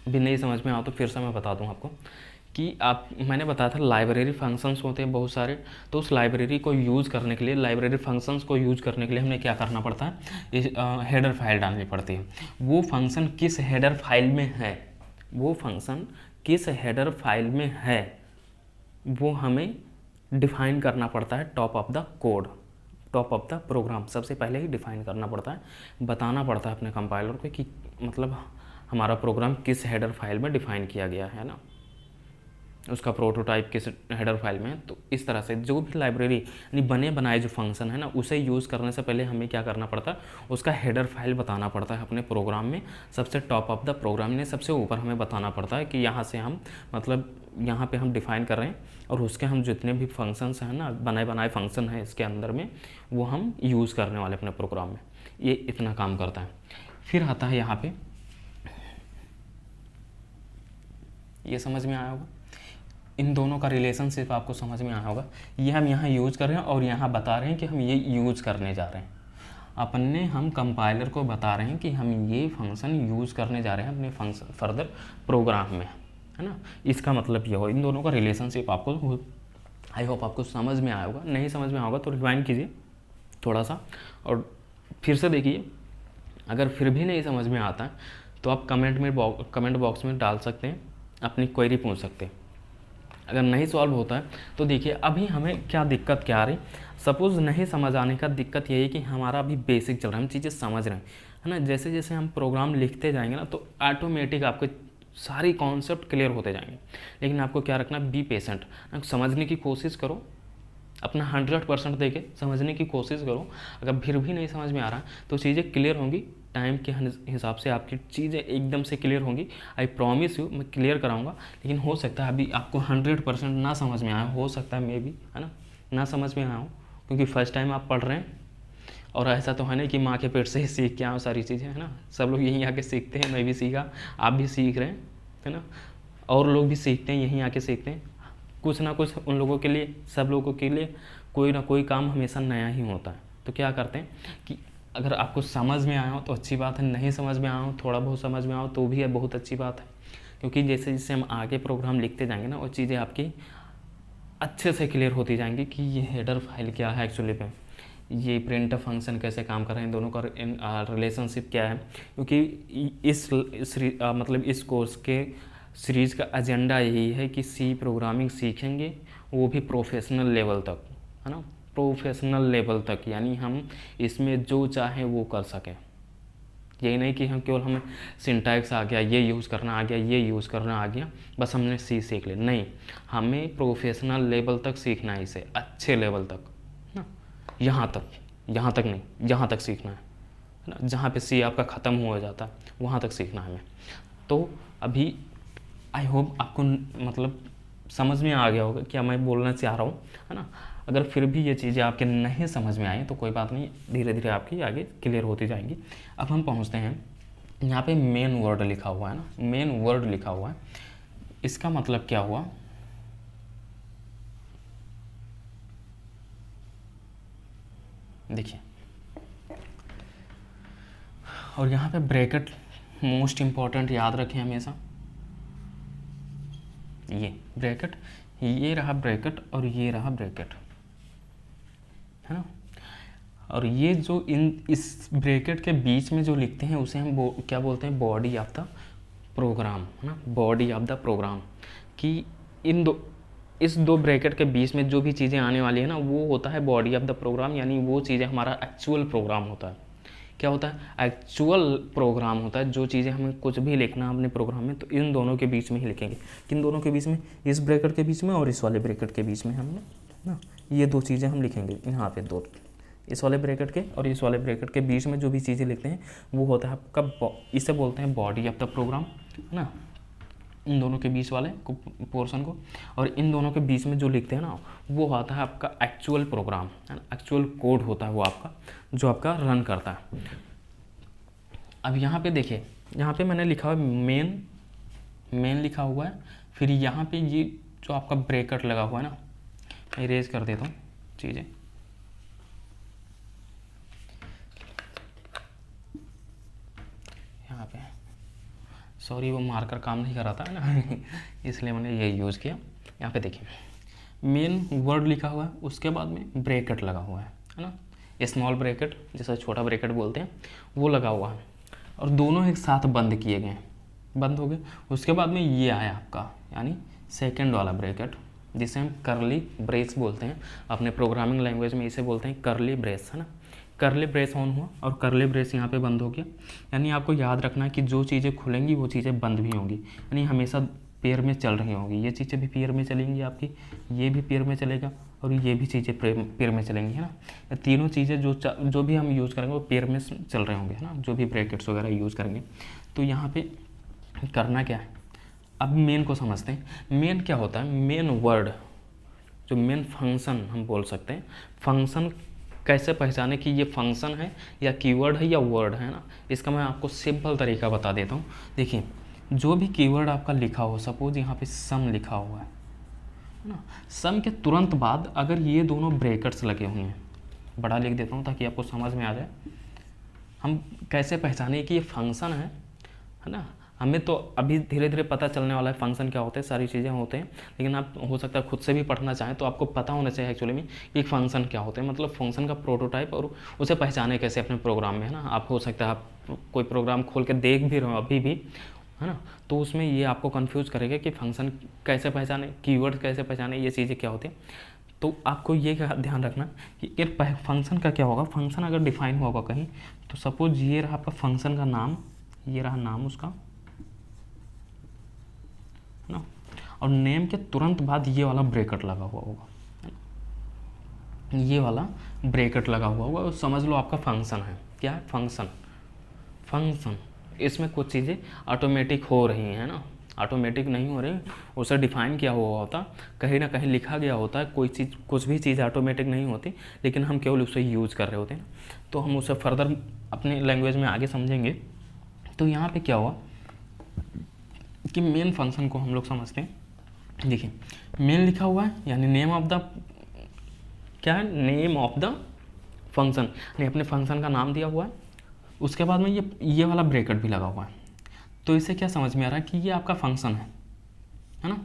अभी नहीं समझ में आ तो फिर से मैं बता दूं आपको कि मैंने बताया था लाइब्रेरी फंक्शंस होते हैं बहुत सारे। तो उस लाइब्रेरी को यूज़ करने के लिए, लाइब्रेरी फंक्शंस को यूज़ करने के लिए हमें क्या करना पड़ता है, हेडर फाइल डालनी पड़ती है। वो फंक्शन किस हेडर फाइल में है, वो फंक्शन किस हेडर फाइल में है, वो हमें डिफाइन करना पड़ता है। Top of the code, top of the program सबसे पहले ही डिफाइन करना पड़ता है, बताना पड़ता है अपने कंपाइलर को कि मतलब हमारा प्रोग्राम किस हेडर फाइल में डिफाइन किया गया है ना, उसका प्रोटोटाइप किस हेडर फाइल में है। तो इस तरह से जो भी लाइब्रेरी यानी बने बनाए जो फंक्शन है ना, उसे यूज़ करने से पहले हमें क्या करना पड़ता है, उसका हेडर फाइल बताना पड़ता है अपने प्रोग्राम में। सबसे टॉप ऑफ द प्रोग्राम ने सबसे ऊपर हमें बताना पड़ता है कि यहाँ से हम मतलब यहाँ पे हम डिफ़ाइन कर रहे हैं, और उसके हम जितने भी फंक्शंस हैं ना, बने बनाए फंक्शन हैं इसके अंदर में, वो हम यूज़ करने वाले अपने प्रोग्राम में। ये इतना काम करता है। फिर आता है यहाँ पे ये समझ में आया होगा। इन दोनों का रिलेशनशिप आपको समझ में आया होगा। ये हम यहाँ यूज कर रहे हैं और यहाँ बता रहे हैं कि हम ये यूज करने जा रहे हैं। अपने हम कंपाइलर को बता रहे हैं कि हम ये फंक्शन यूज़ करने जा रहे हैं अपने फंक्शन फर्दर प्रोग्राम में, है ना। इसका मतलब ये हो, इन दोनों का रिलेशनशिप आपको, आई होप आपको समझ में आया होगा। नहीं समझ में आया होगा तो रिवाइंड कीजिए थोड़ा सा और फिर से देखिए। अगर फिर भी नहीं समझ में आता है तो आप कमेंट बॉक्स में डाल सकते हैं, अपनी क्वेरी पूछ सकते हैं। अगर नहीं सॉल्व होता है तो देखिए अभी हमें क्या दिक्कत क्या आ रही। सपोज़ नहीं समझ आने का दिक्कत यही है कि हमारा अभी बेसिक चल रहा है, हम चीज़ें समझ रहे हैं, है ना। जैसे जैसे हम प्रोग्राम लिखते जाएंगे ना तो ऑटोमेटिक आपके सारी कॉन्सेप्ट क्लियर होते जाएंगे। लेकिन आपको क्या रखना, बी पेशेंट, समझने की कोशिश करो, अपना 100% देके समझने की कोशिश करो। अगर फिर भी नहीं समझ में आ रहा तो चीज़ें क्लियर होंगी, टाइम के हिसाब से आपकी चीज़ें एकदम से क्लियर होंगी। आई प्रॉमिस यू, मैं क्लियर कराऊंगा। लेकिन हो सकता है अभी आपको 100% ना समझ में आया, हो सकता है मे बी, है ना, ना समझ में आया हो, क्योंकि फर्स्ट टाइम आप पढ़ रहे हैं। और ऐसा तो है नहीं कि माँ के पेट से ही सीख के आओ सारी चीज़ें, है ना। सब लोग यहीं आके सीखते हैं, मैं भी सीखा, आप भी सीख रहे हैं, है ना। और लोग भी सीखते हैं, यहीं आके सीखते हैं। कुछ ना कुछ उन लोगों के लिए, सब लोगों के लिए कोई ना कोई काम हमेशा नया ही होता है। तो क्या करते हैं कि अगर आपको समझ में आया हो तो अच्छी बात है, नहीं समझ में आया हो, थोड़ा बहुत समझ में आया हो तो भी है बहुत अच्छी बात है। क्योंकि जैसे जैसे हम आगे प्रोग्राम लिखते जाएंगे ना, वो चीज़ें आपकी अच्छे से क्लियर होती जाएंगी कि ये हेडर फाइल क्या है एक्चुअली पे, ये प्रिंट फंक्शन कैसे काम कर रहे हैं, दोनों का रिलेशनशिप क्या है। क्योंकि मतलब इस कोर्स के सीरीज़ का एजेंडा यही है कि सी प्रोग्रामिंग सीखेंगे, वो भी प्रोफेशनल लेवल तक, है ना, प्रोफेशनल लेवल तक। यानी हम इसमें जो चाहें वो कर सकें। यही नहीं कि हम केवल हमें सिंटैक्स आ गया, ये यूज़ करना आ गया, ये यूज़ करना आ गया, बस हमने सी सीख लिया। नहीं, हमें प्रोफेशनल लेवल तक सीखना है, इसे अच्छे लेवल तक ना, यहाँ तक नहीं, यहाँ तक सीखना है ना। जहाँ पे सी आपका ख़त्म हो जाता है वहाँ तक सीखना है हमें। तो अभी आई होप आपको मतलब समझ में आ गया होगा क्या मैं बोलना चाह रहा हूँ, है ना। अगर फिर भी ये चीज़ें आपके नहीं समझ में आई तो कोई बात नहीं, धीरे धीरे आपकी आगे क्लियर होती जाएंगी। अब हम पहुँचते हैं यहाँ पे मेन वर्ड लिखा हुआ है ना, मेन वर्ड लिखा हुआ है। इसका मतलब क्या हुआ, देखिए, और यहाँ पे ब्रैकेट मोस्ट इम्पॉर्टेंट याद रखें हमेशा। ये ब्रैकेट, ये रहा ब्रैकेट और ये रहा ब्रैकेट, है ना। और ये जो इस ब्रैकेट के बीच में जो लिखते हैं उसे हम क्या बोलते हैं, बॉडी ऑफ द प्रोग्राम, है ना, बॉडी ऑफ द प्रोग्राम। कि इस दो ब्रैकेट के बीच में जो भी चीज़ें आने वाली है ना, वो होता है बॉडी ऑफ द प्रोग्राम। यानी वो चीज़ें हमारा एक्चुअल प्रोग्राम होता है। क्या होता है, एक्चुअल प्रोग्राम होता है। जो चीज़ें हमें कुछ भी लिखना है अपने प्रोग्राम में तो इन दोनों के बीच में ही लिखेंगे। किन दोनों के बीच में, इस ब्रैकेट के बीच में और इस वाले ब्रैकेट के बीच में हमने ना ये दो चीज़ें हम लिखेंगे। यहाँ पे दो, इस वाले ब्रैकेट के और इस वाले ब्रैकेट के बीच में जो भी चीज़ें लिखते हैं वो होता है आपका, इसे बोलते हैं बॉडी ऑफ द प्रोग्राम, है ना, इन दोनों के बीच वाले पोर्शन को। और इन दोनों के बीच में जो लिखते हैं ना वो होता है आपका एक्चुअल प्रोग्राम, है ना, एक्चुअल कोड होता है वो आपका, जो आपका रन करता है। अब यहाँ पे देखिए, यहाँ पे मैंने लिखा हुआ मेन लिखा हुआ है। फिर यहाँ पे ये जो आपका ब्रैकेट लगा हुआ है ना, इरेज कर देता हूँ चीज़ें। यहाँ पे सॉरी वो मार्कर काम नहीं कर रहा था, है ना इसलिए मैंने ये यूज़ किया। यहाँ पे देखिए मेन वर्ड लिखा हुआ है, उसके बाद में ब्रैकेट लगा हुआ है ना, स्मॉल ब्रैकेट जैसा छोटा ब्रैकेट बोलते हैं वो लगा हुआ है। और दोनों एक साथ बंद किए गए, बंद हो गए। उसके बाद में ये आया आपका, यानी सेकंड वाला ब्रैकेट, जिसे हम करली ब्रेस बोलते हैं। अपने प्रोग्रामिंग लैंग्वेज में इसे बोलते हैं करली ब्रेस, है ना। करली ब्रेस ऑन हुआ और करली ब्रेस यहाँ पे बंद हो गया। यानी आपको याद रखना है कि जो चीज़ें खुलेंगी वो चीज़ें बंद भी होंगी, यानी हमेशा पेयर में चल रही होंगी। ये चीज़ें भी पेयर में चलेंगी आपकी, ये भी पेयर में चलेगा और ये भी चीज़ें पेयर में चलेंगी, है ना। तीनों चीज़ें जो भी हम यूज़ करेंगे वो पेयर में चल रहे होंगे, है ना, जो भी ब्रैकेट्स वगैरह यूज़ करेंगे। तो यहाँ पे करना क्या है, अब मेन को समझते हैं। मेन क्या होता है, मेन वर्ड, जो मेन फंक्शन हम बोल सकते हैं। फंक्शन कैसे पहचाने कि ये फंक्शन है या कीवर्ड है या वर्ड है ना, इसका मैं आपको सिंपल तरीका बता देता हूँ। देखिए जो भी कीवर्ड आपका लिखा हो, सपोज यहाँ पे सम लिखा हुआ है ना, सम के तुरंत बाद अगर ये दोनों ब्रैकेट्स लगे हुए हैं, बड़ा लिख देता हूँ ताकि आपको समझ में आ जाए, हम कैसे पहचाने कि ये फंक्शन है ना। हमें तो अभी धीरे धीरे पता चलने वाला है फंक्शन क्या होते हैं, सारी चीज़ें होते हैं, लेकिन आप हो सकता है खुद से भी पढ़ना चाहें तो आपको पता होना चाहिए एक्चुअली में कि फंक्शन क्या होते हैं, मतलब फंक्शन का प्रोटोटाइप, और उसे पहचाने कैसे अपने प्रोग्राम में, है ना। आप हो सकता है आप कोई प्रोग्राम खोल के देख भी रहे हो अभी भी, है ना, तो उसमें ये आपको कन्फ्यूज़ करेगा कि फंक्शन कैसे पहचाने, कीवर्ड कैसे पहचाने, ये चीज़ें क्या होती हैं। तो आपको ये ध्यान रखना कि फंक्शन का क्या होगा। फंक्शन अगर डिफाइन होगा कहीं, तो सपोज ये रहा आपका फंक्शन का नाम, ये रहा नाम उसका, है ना, और नेम के तुरंत बाद ये वाला ब्रैकेट लगा हुआ होगा, ये वाला ब्रैकेट लगा हुआ होगा, और समझ लो आपका फंक्शन है। क्या है? फंक्शन। फंक्शन इसमें कुछ चीज़ें ऑटोमेटिक हो रही हैं, ना, ऑटोमेटिक नहीं हो रही, उसे डिफाइन किया हुआ होता, कहीं ना कहीं लिखा गया होता है। कोई चीज़, कुछ भी चीज़ ऑटोमेटिक नहीं होती, लेकिन हम केवल उसे यूज़ कर रहे होते हैं। तो हम उसे फर्दर अपने लैंग्वेज में आगे समझेंगे। तो यहाँ पे क्या हुआ कि मेन फंक्शन को हम लोग समझते हैं। देखिए मेन लिखा हुआ है, यानी नेम ऑफ द, क्या है, नेम ऑफ द फंक्शन, यानी अपने फंक्शन का नाम दिया हुआ है। उसके बाद में ये वाला ब्रैकेट भी लगा हुआ है। तो इससे क्या समझ में आ रहा है कि ये आपका फंक्शन है ना।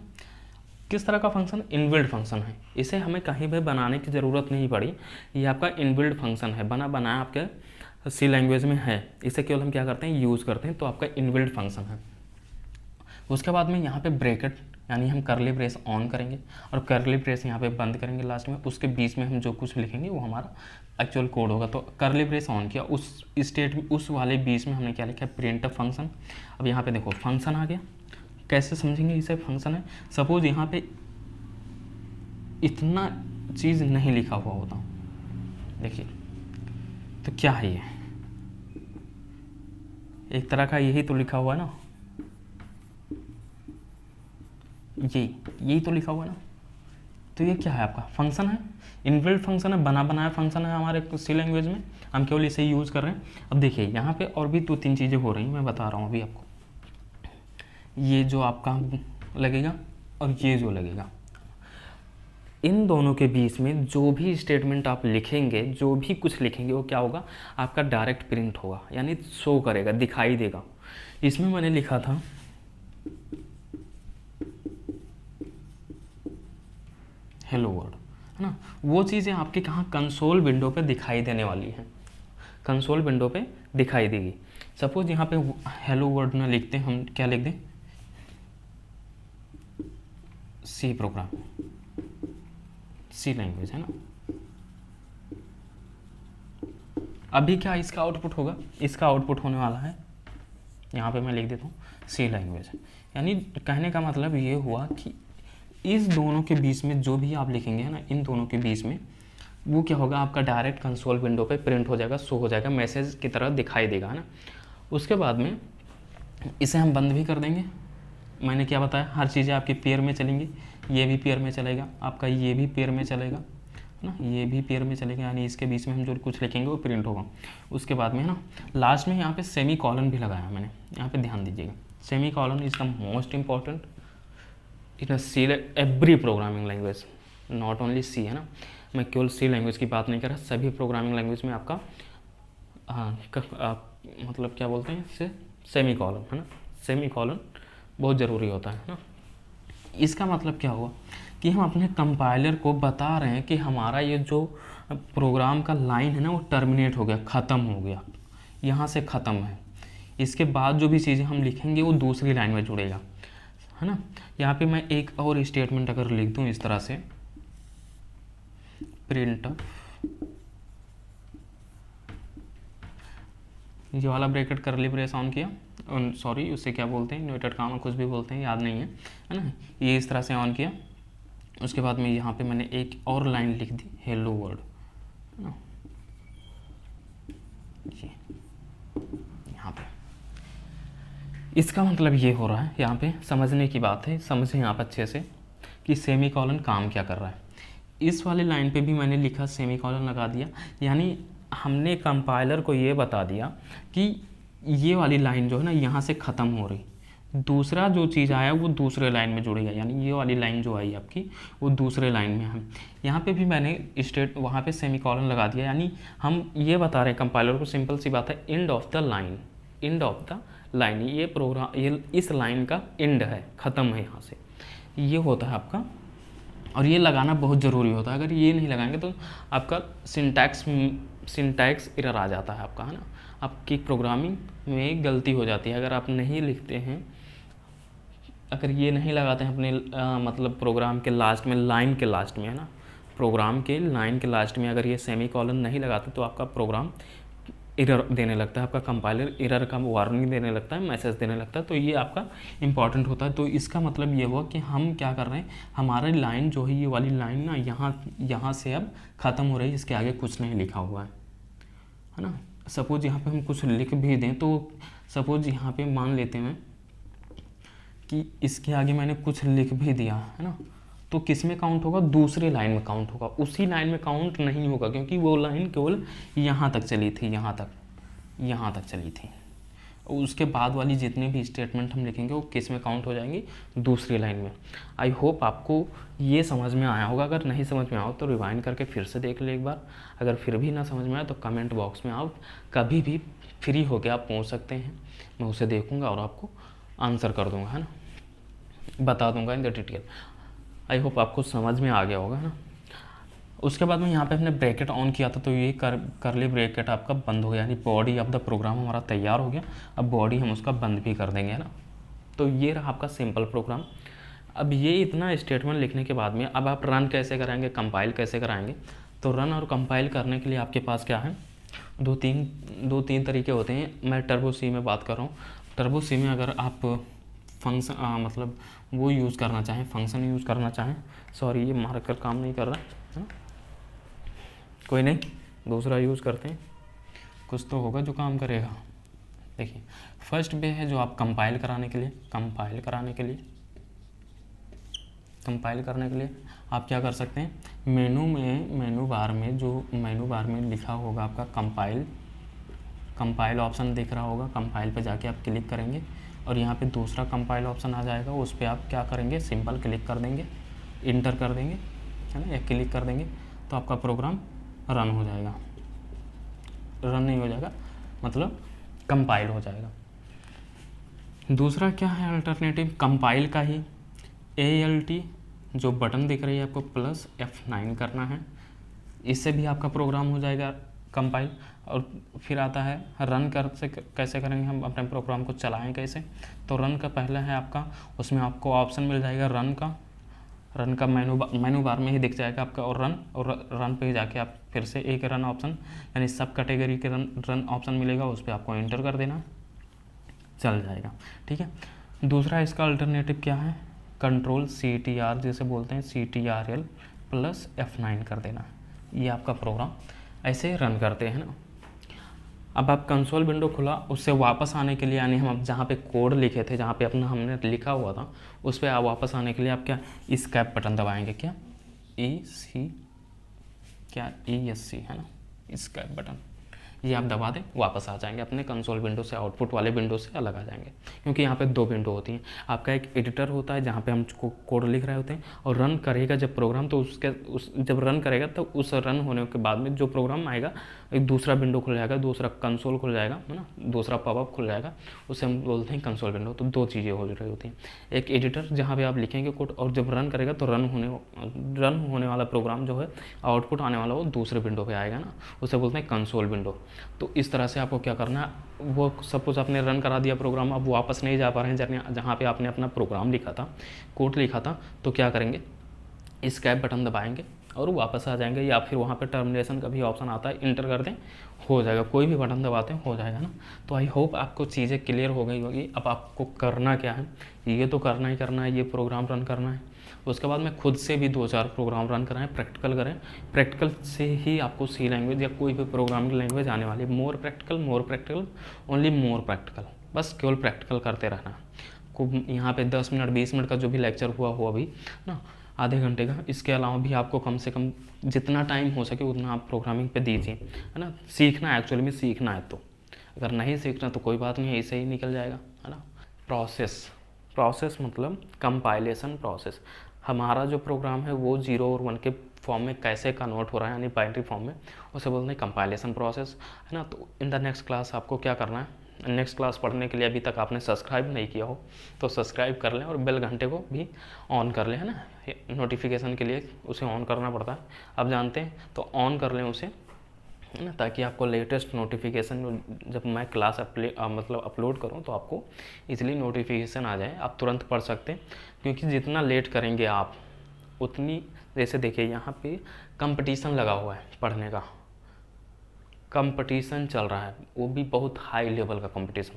किस तरह का फंक्शन? इनबिल्ट फंक्शन है। इसे हमें कहीं भी बनाने की ज़रूरत नहीं पड़ी, ये आपका इनबिल्ट फंक्शन है, बनाया आपके सी लैंग्वेज में है। इसे केवल हम क्या करते हैं, यूज़ करते हैं, तो आपका इनबिल्ट फंक्शन है। उसके बाद में यहाँ पे ब्रैकेट, यानी हम करली ब्रेस ऑन करेंगे और करली ब्रेस यहाँ पे बंद करेंगे लास्ट में। उसके बीच में हम जो कुछ लिखेंगे वो हमारा एक्चुअल कोड होगा। तो करली ब्रेस ऑन किया, उस स्टेट में, उस वाले बीच में हमने क्या लिखा है, प्रिंट फंक्शन। अब यहाँ पे देखो फंक्शन आ गया। कैसे समझेंगे इसे फंक्शन है? सपोज यहाँ पे इतना चीज़ नहीं लिखा हुआ होता, देखिए तो क्या है ये, एक तरह का यही तो लिखा हुआ है ना, यही तो लिखा हुआ है ना। तो ये क्या है, आपका फंक्शन है, इनबिल्ट फंक्शन है, बनाया फंक्शन है हमारे सी लैंग्वेज में, हम केवल इसे यूज़ कर रहे हैं। अब देखिए यहाँ पे और भी 2-3 चीज़ें हो रही हैं, मैं बता रहा हूँ अभी आपको। ये जो आपका लगेगा और ये जो लगेगा, इन दोनों के बीच में जो भी स्टेटमेंट आप लिखेंगे, जो भी कुछ लिखेंगे, वो क्या होगा, आपका डायरेक्ट प्रिंट होगा, यानी शो करेगा, दिखाई देगा। इसमें मैंने लिखा था हेलो वर्ल्ड, है ना, वो चीज़ें आपके कहाँ, कंसोल विंडो पे दिखाई देने वाली हैं, कंसोल विंडो पे दिखाई देगी। सपोज यहाँ पे हेलो वर्ल्ड ना लिखते हैं, हम क्या लिख दें, सी प्रोग्राम, सी लैंग्वेज, है ना। अभी क्या इसका आउटपुट होगा, इसका आउटपुट होने वाला है, यहाँ पे मैं लिख देता हूँ सी लैंग्वेज। यानी कहने का मतलब ये हुआ कि इस दोनों के बीच में जो भी आप लिखेंगे, है ना, इन दोनों के बीच में वो क्या होगा, आपका डायरेक्ट कंसोल विंडो पे प्रिंट हो जाएगा, शो हो जाएगा, मैसेज की तरह दिखाई देगा, है ना। उसके बाद में इसे हम बंद भी कर देंगे। मैंने क्या बताया, हर चीज़ें आपकी पेयर में चलेंगी, ये भी पेयर में चलेगा, आपका ये भी पेयर में चलेगा, है ना, ये भी पेयर में चलेगा, यानी इसके बीच में हम जो कुछ लिखेंगे वो प्रिंट होगा। उसके बाद में, है ना, लास्ट में यहाँ पे सेमी कॉलन भी लगाया मैंने, यहाँ पे ध्यान दीजिएगा, semicolon is the most important in C, every programming language, not only C, है ना। मैं केवल सी लैंग्वेज की बात नहीं कर रहा, सभी प्रोग्रामिंग लैंग्वेज में आपका मतलब क्या बोलते हैं इसे, सेमी कॉलन, है ना, सेमी कॉलन बहुत ज़रूरी होता है ना। इसका मतलब क्या हुआ कि हम अपने कंपाइलर को बता रहे हैं कि हमारा ये जो प्रोग्राम का लाइन है ना, वो टर्मिनेट हो गया, ख़त्म हो गया, यहाँ से ख़त्म है। इसके बाद जो भी चीज़ें हम लिखेंगे वो दूसरी लाइन में जुड़ेगा, है ना। यहाँ पे मैं एक और स्टेटमेंट अगर लिख दूँ इस तरह से, प्रिंट, ये वाला ब्रैकेट करली ब्रेस ऑन किया, सॉरी उसे क्या बोलते हैं, इन्वर्टेड कामा कुछ भी बोलते हैं, याद नहीं है ना। ये इस तरह से ऑन किया। उसके बाद में यहाँ पे मैंने एक और लाइन लिख दी, हेलो वर्ल्ड, है ना, ये यहाँ पे। इसका मतलब ये हो रहा है, यहाँ पे समझने की बात है, समझें आप अच्छे से कि सेमी कॉलन काम क्या कर रहा है। इस वाले लाइन पे भी मैंने लिखा, सेमी कॉलन लगा दिया, यानी हमने कंपाइलर को ये बता दिया कि ये वाली लाइन जो है ना, यहाँ से ख़त्म हो रही, दूसरा जो चीज़ आया वो दूसरे लाइन में जुड़ेगा, यानी ये वाली लाइन जो आई आपकी वो दूसरे लाइन में है। यहाँ पे भी मैंने स्टेट वहाँ पे सेमीकोलन लगा दिया, यानी हम ये बता रहे हैं कंपाइलर को, सिंपल सी बात है, end of the line, end of the line, ये प्रोग्राम, ये इस लाइन का एंड है, ख़त्म है यहाँ से, ये होता है आपका। और ये लगाना बहुत ज़रूरी होता है, अगर ये नहीं लगाएंगे तो आपका सिंटैक्स एरर आ जाता है आपका, है ना, आपकी प्रोग्रामिंग में गलती हो जाती है अगर आप नहीं लिखते हैं, अगर ये नहीं लगाते हैं अपने मतलब प्रोग्राम के लास्ट में, लाइन के लास्ट में, है ना, प्रोग्राम के लाइन के लास्ट में अगर ये सेमीकोलन नहीं लगाते तो आपका प्रोग्राम एरर देने लगता है, आपका कंपाइलर एरर का वार्निंग देने लगता है, मैसेज देने लगता है। तो ये आपका इंपॉर्टेंट होता है। तो इसका मतलब ये हुआ कि हम क्या कर रहे हैं, हमारी लाइन जो है ये वाली लाइन ना यहाँ से अब ख़त्म हो रही है, इसके आगे कुछ नहीं लिखा हुआ है ना। सपोज यहाँ पे हम कुछ लिख भी दें तो सपोज यहाँ पे मान लेते हैं कि इसके आगे मैंने कुछ लिख भी दिया, है ना, तो किस में काउंट होगा, दूसरे लाइन में काउंट होगा, उसी लाइन में काउंट नहीं होगा, क्योंकि वो लाइन केवल यहाँ तक चली थी, यहाँ तक चली थी। उसके बाद वाली जितने भी स्टेटमेंट हम लिखेंगे वो किस में काउंट हो जाएंगे, दूसरी लाइन में। आई होप आपको ये समझ में आया होगा। अगर नहीं समझ में आया तो रिवाइंड करके फिर से देख ले एक बार। अगर फिर भी ना समझ में आए तो कमेंट बॉक्स में आप कभी भी फ्री होकर आप पहुँच सकते हैं, मैं उसे देखूँगा और आपको आंसर कर दूँगा, है ना, बता दूँगा in the detail. I hope आपको समझ में आ गया होगा, है ना। उसके बाद में यहाँ पे हमने ब्रैकेट ऑन किया था तो ये करली ब्रैकेट आपका बंद हो गया, यानी बॉडी ऑफ द प्रोग्राम हमारा तैयार हो गया। अब बॉडी हम उसका बंद भी कर देंगे, है ना। तो ये रहा आपका सिंपल प्रोग्राम। अब ये इतना स्टेटमेंट लिखने के बाद में अब आप रन कैसे कराएंगे, कंपाइल कैसे कराएंगे। तो रन और कंपाइल करने के लिए आपके पास क्या है, दो तीन तरीके होते हैं। मैं टर्बो सी में बात कर रहा हूँ। टर्बो सी में अगर आप फंक्शन मतलब वो यूज़ करना चाहें, फंक्शन यूज़ करना चाहें, सॉरी ये मार्कर काम नहीं कर रहा है ना, कोई नहीं, दूसरा यूज़ करते हैं, कुछ तो होगा जो काम करेगा। देखिए फर्स्ट वे है जो आप कंपाइल करने के लिए आप क्या कर सकते हैं, मेनू बार में लिखा होगा आपका कंपाइल ऑप्शन दिख रहा होगा, कंपाइल पे जाके आप क्लिक करेंगे और यहाँ पे दूसरा कंपाइल ऑप्शन आ जाएगा, उस पर आप क्या करेंगे, सिंपल क्लिक कर देंगे, इंटर कर देंगे, है ना, या क्लिक कर देंगे तो आपका प्रोग्राम रन हो जाएगा, रन नहीं हो जाएगा मतलब कंपाइल हो जाएगा। दूसरा क्या है अल्टरनेटिव कंपाइल का ही, ALT जो बटन दिख रही है आपको प्लस F9 करना है, इससे भी आपका प्रोग्राम हो जाएगा कंपाइल। और फिर आता है रन कैसे करेंगे हम अपने प्रोग्राम को चलाएं कैसे। तो रन का पहला है आपका, उसमें आपको ऑप्शन मिल जाएगा रन का मेनू बार में ही दिख जाएगा आपका, और रन पे जाके आप फिर से एक रन ऑप्शन यानी सब कैटेगरी के रन ऑप्शन मिलेगा, उस पर आपको एंटर कर देना, चल जाएगा, ठीक है। दूसरा इसका अल्टरनेटिव क्या है, कंट्रोल CTR जैसे बोलते हैं, CTRL प्लस F9 कर देना, ये आपका प्रोग्राम ऐसे रन करते हैं ना। अब आप कंसोल विंडो खुला, उससे वापस आने के लिए यानी हम जहाँ पे कोड लिखे थे, जहाँ पे अपना हमने लिखा हुआ था, उस पर वापस आने के लिए आप क्या एस्केप बटन दबाएंगे, क्या ESC है ना, एस्केप बटन, ये आप दबा दें, वापस आ जाएंगे अपने कंसोल विंडो से, आउटपुट वाले विंडो से अलग आ जाएंगे। क्योंकि यहाँ पे 2 विंडो होती हैं, आपका एक एडिटर होता है जहाँ पे हम कोड लिख रहे होते हैं, और रन करेगा जब प्रोग्राम, तो जब रन करेगा तो उस रन होने के बाद में जो प्रोग्राम आएगा, एक दूसरा विंडो खुल जाएगा, दूसरा कंसोल खुल जाएगा, है ना, दूसरा पॉपअप खुल जाएगा, उसे हम बोलते हैं कंसोल विंडो। तो 2 चीज़ें हो रही होती हैं, एक एडिटर जहाँ पे आप लिखेंगे कोड, और जब रन करेगा तो रन होने वाला प्रोग्राम जो है, आउटपुट आने वाला वो दूसरे विंडो पे आएगा ना, उसे बोलते हैं कंसोल विंडो। तो इस तरह से आपको क्या करना है, वो सपोज आपने रन करा दिया प्रोग्राम, अब वापस नहीं जा पा रहे हैं जहाँ पे आपने अपना प्रोग्राम लिखा था, कोड लिखा था, तो क्या करेंगे, एस्केप बटन दबाएंगे और वापस आ जाएंगे, या फिर वहाँ पे टर्मिनेशन का भी ऑप्शन आता है, इंटर कर दें, हो जाएगा, कोई भी बटन दबाते हैं हो जाएगा ना। तो आई होप आपको चीज़ें क्लियर हो गई होगी। अब आपको करना क्या है, ये तो करना ही करना है, ये प्रोग्राम रन करना है, उसके बाद में खुद से भी 2-4 प्रोग्राम रन कराएं, प्रैक्टिकल करें, प्रैक्टिकल से ही आपको C लैंग्वेज या कोई भी प्रोग्रामिंग लैंग्वेज आने वाली है। More practical, only more practical, बस केवल प्रैक्टिकल करते रहना। को यहाँ पे 10 मिनट 20 मिनट का जो भी लेक्चर हुआ अभी ना, आधे घंटे का, इसके अलावा भी आपको कम से कम जितना टाइम हो सके उतना आप प्रोग्रामिंग पे दीजिए, है ना। सीखना है, एक्चुअली में सीखना है, तो अगर नहीं सीखना तो कोई बात नहीं है, ऐसे ही निकल जाएगा, है ना। प्रोसेस प्रोसेस मतलब कंपाइलेशन प्रोसेस। हमारा जो प्रोग्राम है वो 0 और 1 के फॉर्म में कैसे कन्वर्ट हो रहा है, यानी बाइनरी फॉर्म में, उसे बोलते हैं कंपाइलेशन प्रोसेस, है ना। तो इन द नेक्स्ट क्लास आपको क्या करना है, नेक्स्ट क्लास पढ़ने के लिए अभी तक आपने सब्सक्राइब नहीं किया हो तो सब्सक्राइब कर लें और बेल घंटे को भी ऑन कर लें, है ना। नोटिफिकेशन के लिए उसे ऑन करना पड़ता है, आप जानते हैं, तो ऑन कर लें उसे, है ना, ताकि आपको लेटेस्ट नोटिफिकेशन जब मैं क्लास मतलब अपलोड करूं तो आपको इजीली नोटिफिकेशन आ जाए, आप तुरंत पढ़ सकते हैं। क्योंकि जितना लेट करेंगे आप उतनी, जैसे देखिए यहाँ पे कंपटीशन लगा हुआ है पढ़ने का, कंपटीशन चल रहा है, वो भी बहुत हाई लेवल का कंपटीशन।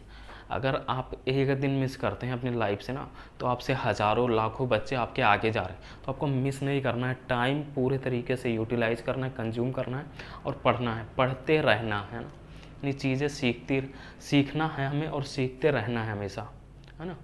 अगर आप एक दिन मिस करते हैं अपनी लाइफ से ना, तो आपसे हज़ारों लाखों बच्चे आपके आगे जा रहे हैं। तो आपको मिस नहीं करना है, टाइम पूरे तरीके से यूटिलाइज करना है, कंज्यूम करना है और पढ़ना है, पढ़ते रहना है ना। ये चीज़ें सीखना है हमें और सीखते रहना है हमेशा, है ना।